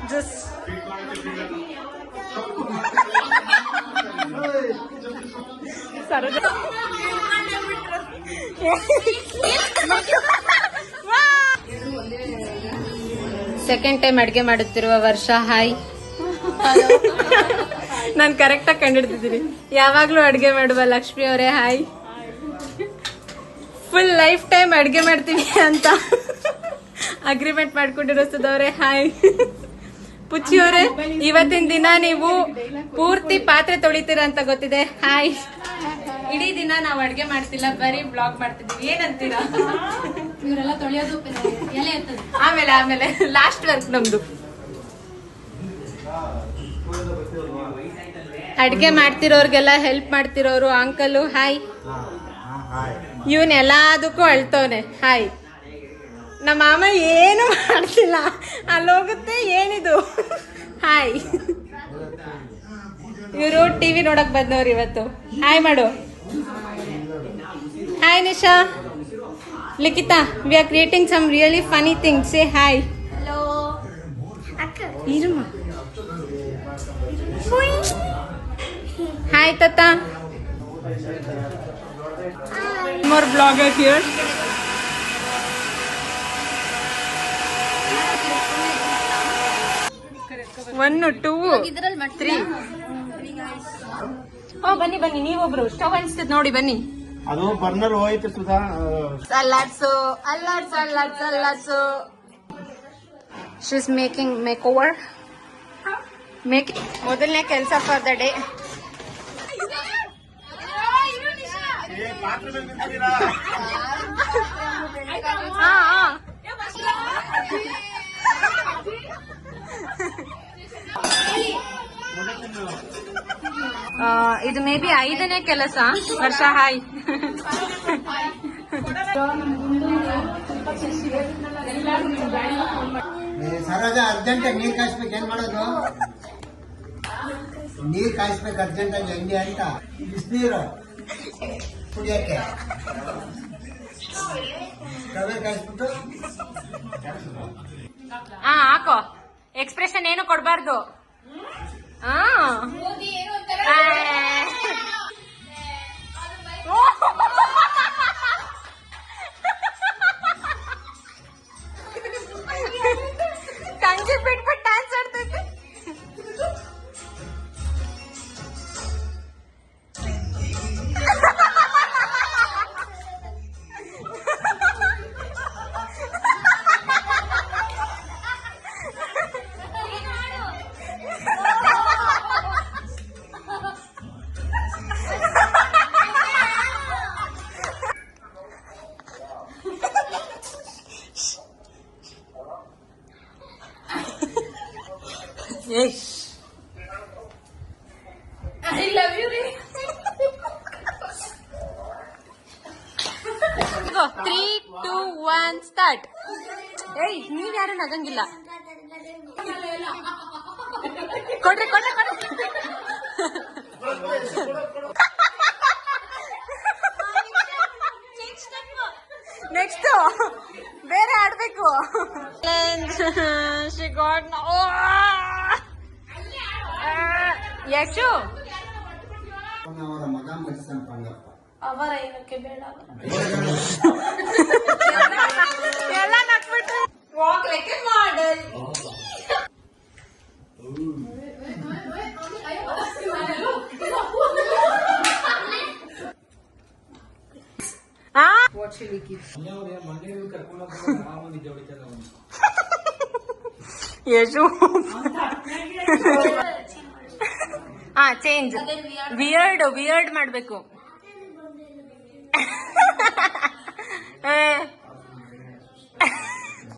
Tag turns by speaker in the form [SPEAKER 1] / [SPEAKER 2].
[SPEAKER 1] Juice second time ಅಡ್ಗೆ ಮಾಡುತ್ತಿರುವ ವರ್ಷ. ಹಾಯ್. ನಾನು ಕರೆಕ್ಟಾಗಿ ಕಂಡಿಡ್ತಿದ್ದೀನಿ. ಯಾವಾಗ್ಲೂ ಅಡ್ಗೆ ಮಾಡುವ ಲಕ್ಷ್ಮಿ ಅವರೇ ಹಾಯ್. ಫುಲ್ ಲೈಫ್ ಟೈಮ್ ಅಡ್ಗೆ ಮಾಡ್ತೀವಿ ಅಂತ ಅಗ್ರಿಮೆಂಟ್ ಮಾಡ್ಕೊಂಡಿರೋ ಸುಧವ್ರೆ ಹಾಯ್. ಪುಚ್ಚಿ ಅವರೇ ಇವತ್ತಿನ ದಿನ ನೀವು ಪೂರ್ತಿ ಪಾತ್ರೆ ತೊಳಿತೀರ ಅಂತ ಗೊತ್ತಿದೆ ಹಾಯ್. ಇಡೀ ದಿನ ನಾವು ಅಡ್ಗೆ ಮಾಡ್ತಿಲ್ಲ, ಬರೀ ಬ್ಲಾಗ್ ಮಾಡ್ತಿದ್ದೀವಿ. ಏನಂತೀರಾ?
[SPEAKER 2] ಇವರೆಲ್ಲ ತೊಳೆಯೋದು ಎಲೆ
[SPEAKER 1] ಆಮೇಲೆ ಲಾಸ್ಟ್ ವರ್ಕ್ ನಮ್ದು. ಅಡ್ಗೆ ಮಾಡ್ತಿರೋರ್ಗೆಲ್ಲ ಹೆಲ್ಪ್ ಮಾಡ್ತಿರೋರು ಅಂಕಲು ಹಾಯ್. ಇವನ್ ಎಲ್ಲದಕ್ಕೂ ಅಳ್ತವನೆ ಹಾಯ್. ನಮ್ಮ ಮಾಮ ಏನು ಮಾಡ್ತಿಲ್ಲ, ಅಲ್ಲೋಗುತ್ತೆ ಏನಿದು ಹಾಯ್. ಇವರು ಟಿವಿ ನೋಡಕ್ ಬಂದವ್ರು ಇವತ್ತು. ಹಾಯ್ ಮಾಡು. Hi Nisha. Likhita, we are creating some really funny things. Say hi.
[SPEAKER 2] Hello
[SPEAKER 1] ಇರುಮ. ಹಾಯ್ ತತಾ. More vlogger here. 1 2 3. ಬನ್ನಿ ನೀವೊಬ್ರು ಸ್ಟವ್ ಅನ್ಸ್ತದ ನೋಡಿ ಬನ್ನಿ.
[SPEAKER 3] ಅದು ಬರ್ನರ್ ಹೋಯ್ತು Sudha.
[SPEAKER 1] Salads. She's making makeover. ಮೊದಲನೇ ಕೆಲಸ ಫಾರ್ ದ ಡೇ. ಇದು ಮೇ ಬಿ 5ನೇ ಕೆಲಸ ವರ್ಷ. ಹಾಯ್.
[SPEAKER 3] ಸರೋಜ ಅರ್ಜೆಂಟ್ ನೀರ್ ಕಾಯಿಸ್ಬೇಕು. ಏನ್ ಮಾಡೋದು? ನೀರ್ ಕಾಯಿಸ್ಬೇಕು ಅರ್ಜೆಂಟ್ ಆಗಿ ಹೆಂಗೆ ಅಂತ. ಬಿಸಿನೀರು ಕುಡಿಯಕ್ಕೆ ರವೆ ಕಾಯಿಸ್ಬಿಟ್ಟು
[SPEAKER 1] ಹಾಕೋ. ಎಕ್ಸ್ಪ್ರೆಷನ್ ಏನು ಕೊಡ್ಬಾರ್ದು. ತಂಗಿ ಬಿಟ್ಬಿಟ್ಟು ಡ್ಯಾನ್ಸ್ ಆಡ್ತೈತೆ.
[SPEAKER 2] I love you.
[SPEAKER 1] 3 2 1 ಸ್ಟಾರ್ಟ್. ಏಯ್ ನೀವ್ ಯಾರು ನಗಂಗಿಲ್ಲ. ಕೊಡ್ರಿ. ನೆಕ್ಸ್ಟ್ ಬೇರೆ ಆಡ್ಬೇಕು. ಯಶು
[SPEAKER 3] ಅವರ ಮಗ ಮರಿಸಂಪಂಗಪ್ಪ.
[SPEAKER 2] ಅವರ ಏನಕ್ಕೆ ಬೇಡ
[SPEAKER 1] ಎಲ್ಲ ನಕ್ಬಿಟ್ರು. Walk like a model. Yashu change. Weird ಮಾಡ್ಬೇಕು.